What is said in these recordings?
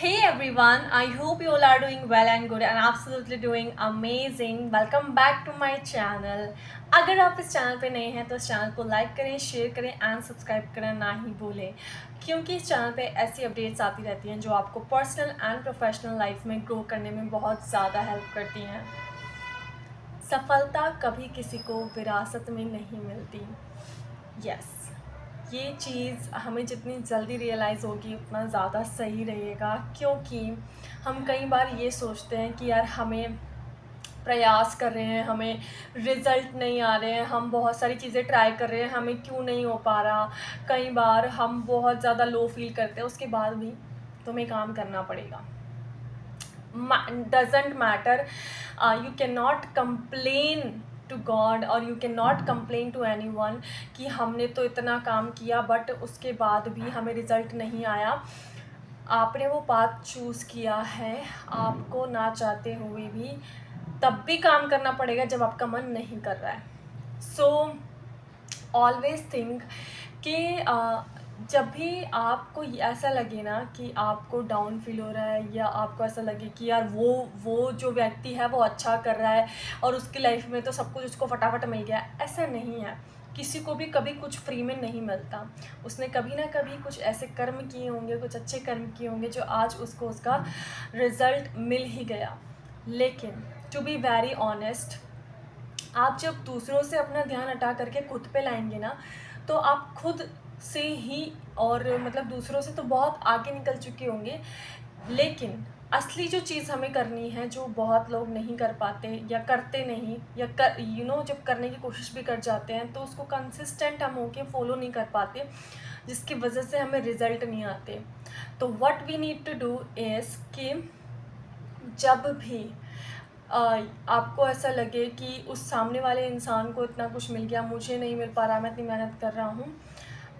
Hey everyone, I hope you all are doing well and good and absolutely doing amazing. Welcome back to my channel. अगर आप इस channel पे नए हैं तो इस चैनल को लाइक करें, शेयर करें एंड सब्सक्राइब करना ना ही भूलें, क्योंकि इस चैनल पे ऐसी अपडेट्स आती रहती हैं जो आपको पर्सनल एंड प्रोफेशनल लाइफ में ग्रो करने में बहुत ज़्यादा हेल्प करती हैं। सफलता कभी किसी को विरासत में नहीं मिलती। यस, ये चीज़ हमें जितनी जल्दी रियलाइज़ होगी उतना ज़्यादा सही रहेगा, क्योंकि हम कई बार ये सोचते हैं कि यार हमें प्रयास कर रहे हैं, हमें रिज़ल्ट नहीं आ रहे हैं, हम बहुत सारी चीज़ें ट्राई कर रहे हैं, हमें क्यों नहीं हो पा रहा। कई बार हम बहुत ज़्यादा लो फील करते हैं, उसके बाद भी तुम्हें काम करना पड़ेगा। doesn't matter. You cannot complain to God और you cannot complain to anyone कि हमने तो इतना काम किया बट उसके बाद भी हमें रिज़ल्ट नहीं आया। आपने वो पाथ चूज़ किया है, आपको ना चाहते हुए भी तब भी काम करना पड़ेगा जब आपका मन नहीं कर रहा है। सो ऑलवेज थिंक कि जब भी आपको ऐसा लगे ना कि आपको डाउन फील हो रहा है, या आपको ऐसा लगे कि यार वो जो व्यक्ति है वो अच्छा कर रहा है और उसकी लाइफ में तो सब कुछ उसको फटाफट मिल गया, ऐसा नहीं है। किसी को भी कभी कुछ फ्री में नहीं मिलता। उसने कभी ना कभी कुछ ऐसे कर्म किए होंगे, कुछ अच्छे कर्म किए होंगे जो आज उसको उसका रिज़ल्ट मिल ही गया। लेकिन टू बी वेरी ऑनेस्ट, आप जब दूसरों से अपना ध्यान हटा करके खुद पे लाएंगे ना, तो आप खुद से ही और मतलब दूसरों से तो बहुत आगे निकल चुके होंगे। लेकिन असली जो चीज़ हमें करनी है, जो बहुत लोग नहीं कर पाते या करते नहीं, या जब करने की कोशिश भी कर जाते हैं तो उसको कंसिस्टेंट हम होके फॉलो नहीं कर पाते, जिसकी वजह से हमें रिज़ल्ट नहीं आते। तो what we need to do is कि जब भी आपको ऐसा लगे कि उस सामने वाले इंसान को इतना कुछ मिल गया, मुझे नहीं मिल पा रहा, मैं इतनी मेहनत कर रहा हूँ,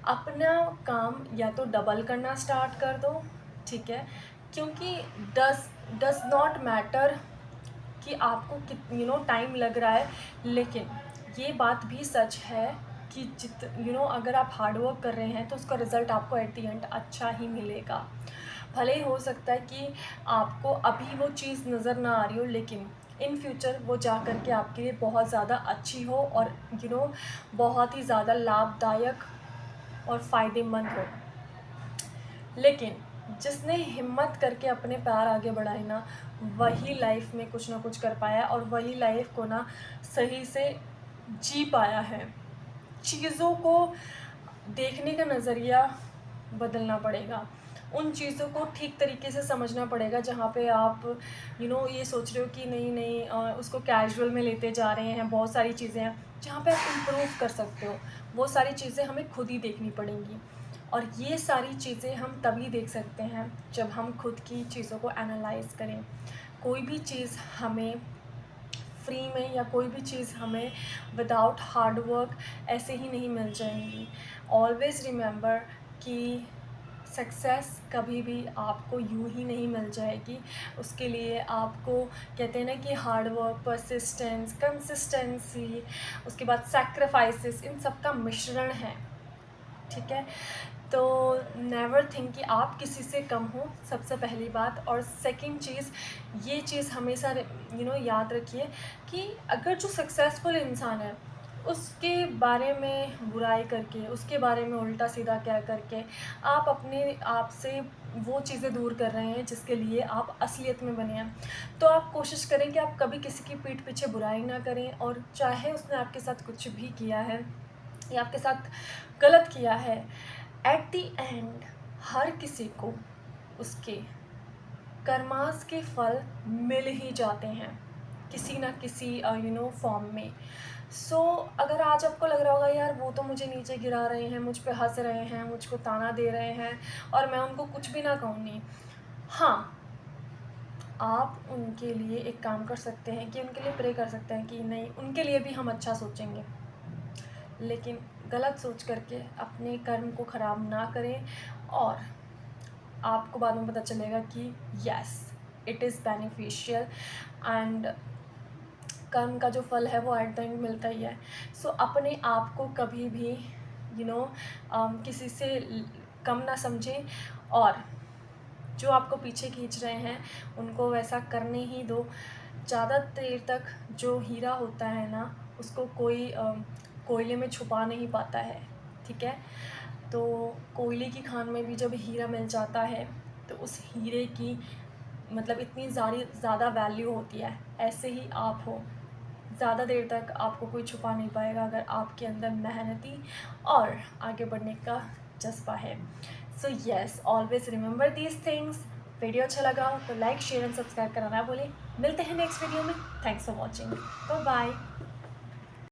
अपना काम या तो डबल करना स्टार्ट कर दो, ठीक है। क्योंकि डज नॉट मैटर कि आपको टाइम लग रहा है, लेकिन ये बात भी सच है कि अगर आप हार्ड वर्क कर रहे हैं तो उसका रिज़ल्ट आपको एट द एंड अच्छा ही मिलेगा। भले ही हो सकता है कि आपको अभी वो चीज़ नज़र ना आ रही हो, लेकिन इन फ्यूचर वो जा कर के आपके लिए बहुत ज़्यादा अच्छी हो और बहुत ही ज़्यादा लाभदायक और फ़ायदेमंद हो। लेकिन जिसने हिम्मत करके अपने पैर आगे बढ़ाए ना, वही लाइफ में कुछ ना कुछ कर पाया और वही लाइफ को ना सही से जी पाया है। चीज़ों को देखने का नज़रिया बदलना पड़ेगा, उन चीज़ों को ठीक तरीके से समझना पड़ेगा। जहाँ पे आप ये सोच रहे हो कि नहीं नहीं उसको कैजुअल में लेते जा रहे हैं, बहुत सारी चीज़ें हैं जहाँ पे आप इम्प्रूव कर सकते हो, वो सारी चीज़ें हमें खुद ही देखनी पड़ेंगी। और ये सारी चीज़ें हम तभी देख सकते हैं जब हम खुद की चीज़ों को एनालाइज़ करें। कोई भी चीज़ हमें फ्री में या कोई भी चीज़ हमें विदाउट हार्ड वर्क ऐसे ही नहीं मिल जाएंगी। ऑलवेज़ रिमेंबर कि सक्सेस कभी भी आपको यूं ही नहीं मिल जाएगी। उसके लिए आपको कहते हैं ना कि हार्ड वर्क, परसिस्टेंस, कंसिस्टेंसी, उसके बाद सैक्रिफाइसेस, इन सब का मिश्रण है, ठीक है। तो नेवर थिंक कि आप किसी से कम हो, सबसे पहली बात। और सेकंड चीज़, ये चीज़ हमेशा याद रखिए कि अगर जो सक्सेसफुल इंसान है उसके बारे में बुराई करके, उसके बारे में उल्टा सीधा कह करके आप अपने आप से वो चीज़ें दूर कर रहे हैं जिसके लिए आप असलियत में बने हैं। तो आप कोशिश करें कि आप कभी किसी की पीठ पीछे बुराई ना करें, और चाहे उसने आपके साथ कुछ भी किया है या आपके साथ गलत किया है, एट द एंड हर किसी को उसके कर्मास के फल मिल ही जाते हैं किसी ना किसी फॉर्म में। सो अगर आज आपको लग रहा होगा यार वो तो मुझे नीचे गिरा रहे हैं, मुझ पे हंस रहे हैं, मुझको ताना दे रहे हैं और मैं उनको कुछ भी ना कहूँगी, हाँ, आप उनके लिए एक काम कर सकते हैं कि उनके लिए प्रे कर सकते हैं कि नहीं, उनके लिए भी हम अच्छा सोचेंगे। लेकिन गलत सोच करके अपने कर्म को ख़राब ना करें, और आपको बाद में पता चलेगा कि yes, it is beneficial and कर्म का जो फल है वो एट द एंड मिलता ही है। सो अपने आप को कभी भी किसी से कम ना समझें, और जो आपको पीछे खींच रहे हैं उनको वैसा करने ही दो। ज़्यादा देर तक जो हीरा होता है ना, उसको कोई कोयले में छुपा नहीं पाता है, ठीक है। तो कोयले की खान में भी जब हीरा मिल जाता है तो उस हीरे की मतलब इतनी ज़्यादा वैल्यू होती है। ऐसे ही आप हो, ज़्यादा देर तक आपको कोई छुपा नहीं पाएगा अगर आपके अंदर मेहनती और आगे बढ़ने का जज्बा है। So yes, always remember these things. Video अच्छा लगा हो तो लाइक शेयर एंड सब्सक्राइब करना ना भूलें। मिलते हैं नेक्स्ट वीडियो में। Thanks for watching. Bye bye.